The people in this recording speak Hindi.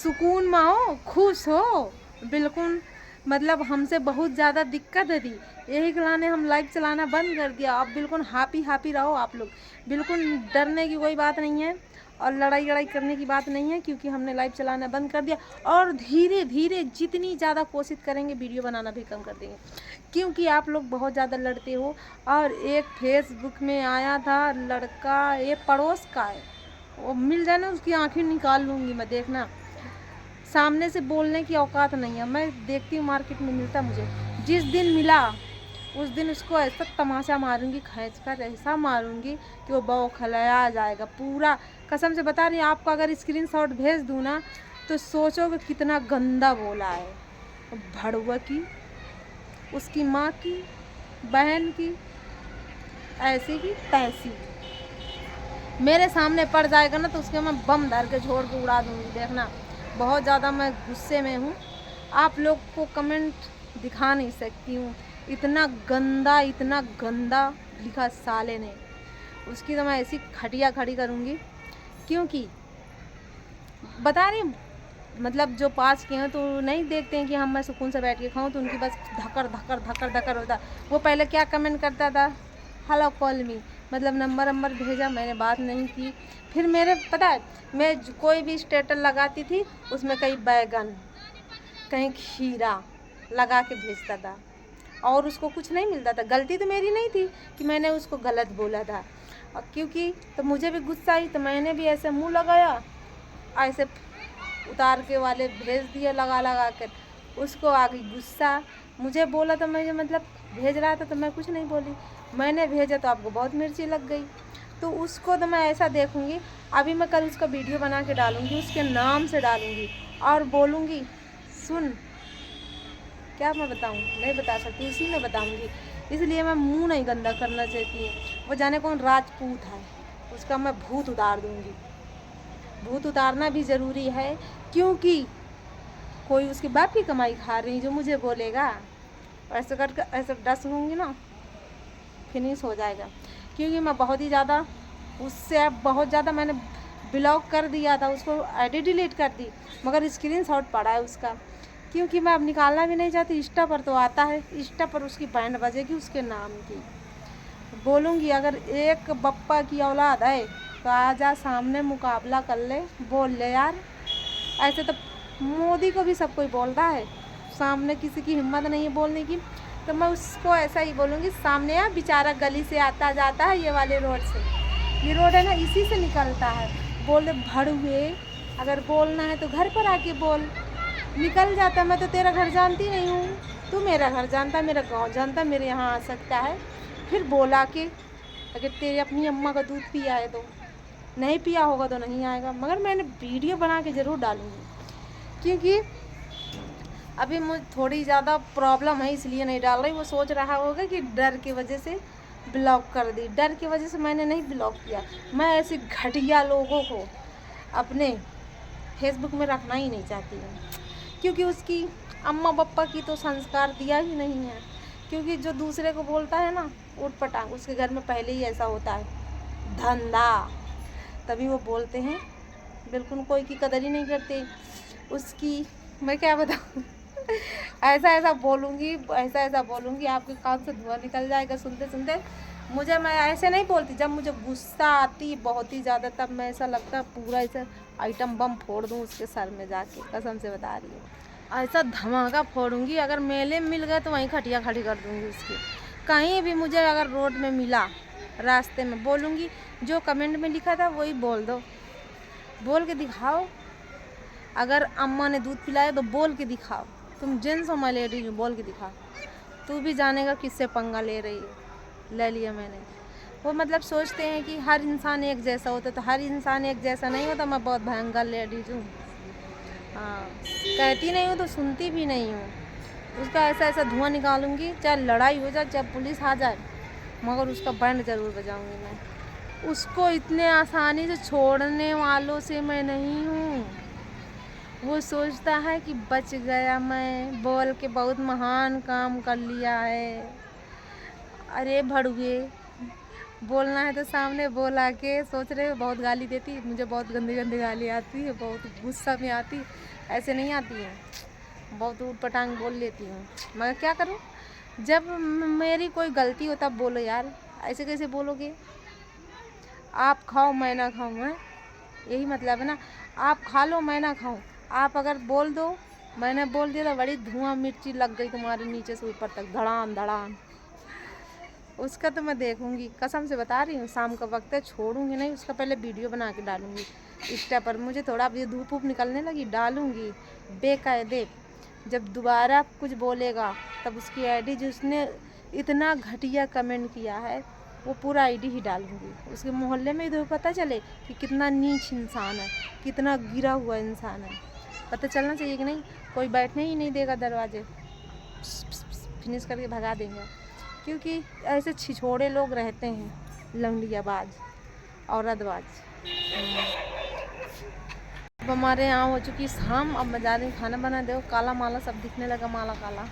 सुकून में हो, खुश हो, बिल्कुल मतलब हमसे बहुत ज़्यादा दिक्कत है थी, यही कराने हम लाइव चलाना बंद कर दिया। अब बिल्कुल हैप्पी रहो आप लोग, बिल्कुल डरने की कोई बात नहीं है और लड़ाई करने की बात नहीं है, क्योंकि हमने लाइव चलाना बंद कर दिया। और धीरे धीरे जितनी ज़्यादा कोशिश करेंगे वीडियो बनाना भी कम कर देंगे, क्योंकि आप लोग बहुत ज़्यादा लड़ते हो। और एक फेसबुक में आया था लड़का, ये पड़ोस का है, वो मिल जाए ना उसकी आँखें निकाल लूँगी मैं, देखना। सामने से बोलने की औकात नहीं है, मैं देखती हूँ मार्केट में मिलता मुझे, जिस दिन मिला उस दिन उसको ऐसा तमाचा मारूंगी, खींच कर ऐसा मारूंगी कि वो बौखलाया जाएगा पूरा। कसम से बता रही हूँ आपको, अगर स्क्रीनशॉट भेज दूँ ना तो सोचोगे कितना गंदा बोला है। भड़ुआ की, उसकी माँ की, बहन की, ऐसी की तैसी, मेरे सामने पड़ जाएगा ना तो उसके मैं बम धर के छोड़ के उड़ा दूँगी, देखना। बहुत ज़्यादा मैं गुस्से में हूँ, आप लोग को कमेंट दिखा नहीं सकती हूँ, इतना गंदा लिखा साले ने। उसकी तो मैं ऐसी खटिया खड़ी करूँगी, क्योंकि बता रही मतलब जो पास के हैं तो नहीं देखते हैं कि हम मैं सुकून से बैठ के खाऊं, तो उनकी बस धक्कर होता। वो पहले क्या कमेंट करता था, हेलो कॉल मी, मतलब नंबर भेजा, मैंने बात नहीं की। फिर मेरे पता है, मैं कोई भी स्टेटस लगाती थी उसमें कहीं बैगन, कहीं खीरा लगा के भेजता था, और उसको कुछ नहीं मिलता था। गलती तो मेरी नहीं थी कि मैंने उसको गलत बोला था, और क्योंकि तो मुझे भी गुस्सा आई, तो मैंने भी ऐसे मुंह लगाया, ऐसे उतार के वाले भेज दिए लगा कर। उसको आ गई गुस्सा, मुझे बोला तो मैं मतलब भेज रहा था तो मैं कुछ नहीं बोली, मैंने भेजा तो आपको बहुत मिर्ची लग गई। तो उसको तो मैं ऐसा देखूंगी, अभी मैं कल उसका वीडियो बना के डालूंगी, उसके नाम से डालूंगी और बोलूँगी, सुन क्या मैं बताऊँ, नहीं बता सकती, उसी में बताऊँगी, इसलिए मैं मुंह नहीं गंदा करना चाहती हूँ। वो जाने कौन राजपूत है, उसका मैं भूत उतार दूँगी। भूत उतारना भी ज़रूरी है, क्योंकि कोई उसके बाप की कमाई खा रही जो मुझे बोलेगा, ऐसे करके ऐसे डस लूँगी ना, फिनिश हो जाएगा। क्योंकि मैं बहुत ही ज़्यादा उससे बहुत ज़्यादा मैंने ब्लॉक कर दिया था, उसको आईडी डिलीट कर दी, मगर स्क्रीनशॉट पड़ा है उसका, क्योंकि मैं अब निकालना भी नहीं चाहती। इंस्टा पर तो आता है, इंस्टा पर उसकी बैंड बजेगी उसके नाम की। बोलूँगी अगर एक बप्पा की औलाद है तो आजा सामने मुकाबला कर ले, बोल ले यार। ऐसे तो मोदी को भी सब कोई बोलता है, सामने किसी की हिम्मत नहीं है बोलने की, तो मैं उसको ऐसा ही बोलूँगी, सामने यार बेचारा गली से आता जाता है, ये वाले रोड से, ये रोड है ना इसी से निकलता है, बोल दे भड़ुए, अगर बोलना है तो घर पर आके बोल, निकल जाता। मैं तो तेरा घर जानती नहीं हूँ, तू मेरा घर जानता, मेरा गांव जानता, मेरे यहाँ आ सकता है। फिर बोला कि अगर तेरी अपनी अम्मा का दूध पिया है तो, नहीं पिया होगा तो नहीं आएगा। मगर मैंने वीडियो बना के ज़रूर डालूँगी, क्योंकि अभी मुझे थोड़ी ज़्यादा प्रॉब्लम है इसलिए नहीं डाल रही। वो सोच रहा होगा कि डर की वजह से ब्लॉक कर दी, डर की वजह से मैंने नहीं ब्लॉक किया। मैं ऐसे घटिया लोगों को अपने फेसबुक में रखना ही नहीं चाहती हूँ, क्योंकि उसकी अम्मा पापा की तो संस्कार दिया ही नहीं है। क्योंकि जो दूसरे को बोलता है ना उठ पटांग, उसके घर में पहले ही ऐसा होता है धंधा, तभी वो बोलते हैं, बिल्कुल कोई की कदर ही नहीं करते उसकी। मैं क्या बताऊँ ऐसा बोलूँगी आपके कान से धुआं निकल जाएगा सुनते सुनते मुझे। मैं ऐसे नहीं बोलती, जब मुझे गुस्सा आती बहुत ही ज़्यादा, तब मैं ऐसा लगता है पूरा ऐसा आइटम बम फोड़ दूँ उसके सर में जाके, कसम से बता रही हूँ। ऐसा धमाका फोड़ूँगी, अगर मेले में मिल गए तो वहीं खटिया खड़ी कर दूँगी उसकी। कहीं भी मुझे अगर रोड में मिला, रास्ते में, बोलूँगी जो कमेंट में लिखा था वही बोल दो, बोल के दिखाओ। अगर अम्मा ने दूध पिलाया तो बोल के दिखाओ, तुम जेंट्स हो मैं लेडीज हूँ, बोल के दिखाओ, तू भी जानेगा किससे पंगा ले रही है। ले लिया मैंने। वो मतलब सोचते हैं कि हर इंसान एक जैसा होता, तो हर इंसान एक जैसा नहीं होता। मैं बहुत भयंकर लेडीज हूँ, हाँ, कहती नहीं हूँ तो सुनती भी नहीं हूँ। उसका ऐसा धुआं निकालूंगी, चाहे लड़ाई हो जाए, चाहे पुलिस आ जाए, मगर उसका बैंड ज़रूर बजाऊंगी मैं। उसको इतने आसानी से छोड़ने वालों से मैं नहीं हूँ। वो सोचता है कि बच गया, मैं बोल के बहुत महान काम कर लिया है। अरे भड़ुए, बोलना है तो सामने बोला के, सोच रहे हो बहुत गाली देती, मुझे बहुत गंदी गंदी गाली आती है, बहुत गुस्सा में आती, ऐसे नहीं आती है, बहुत ऊट पटांग बोल लेती हूँ। मगर क्या करूँ, जब मेरी कोई गलती हो तब बोलो यार, ऐसे कैसे बोलोगे। आप खाओ मैं ना खाऊँ, है यही मतलब है ना। आप खा लो मैं ना खाऊँ, आप अगर बोल दो, मैंने बोल दिया तो बड़ी धुआं मिर्ची लग गई तुम्हारे नीचे से ऊपर तक, धड़ाम धड़ाम। उसका तो मैं देखूंगी, कसम से बता रही हूँ, शाम का वक्त है, छोड़ूंगी नहीं उसका, पहले वीडियो बना के डालूंगी इंस्टा पर। मुझे थोड़ा अब ये धूप वूप निकलने लगी, डालूंगी बेकायदे। जब दोबारा कुछ बोलेगा तब उसकी आईडी, जिसने इतना घटिया कमेंट किया है, वो पूरा आईडी ही डालूंगी। उसके मोहल्ले में इधर पता चले कि कितना नीच इंसान है, कितना गिरा हुआ इंसान है। पता चलना चाहिए कि नहीं, कोई बैठने ही नहीं देगा दरवाजे, फिनिश करके भगा देंगे। क्योंकि ऐसे छिछोड़े लोग रहते हैं, लंगड़ियाबाज, औरतबाज। अब हमारे यहाँ हो चुकी शाम, अब बाजार में खाना बना दो, काला माला सब दिखने लगा, माला काला।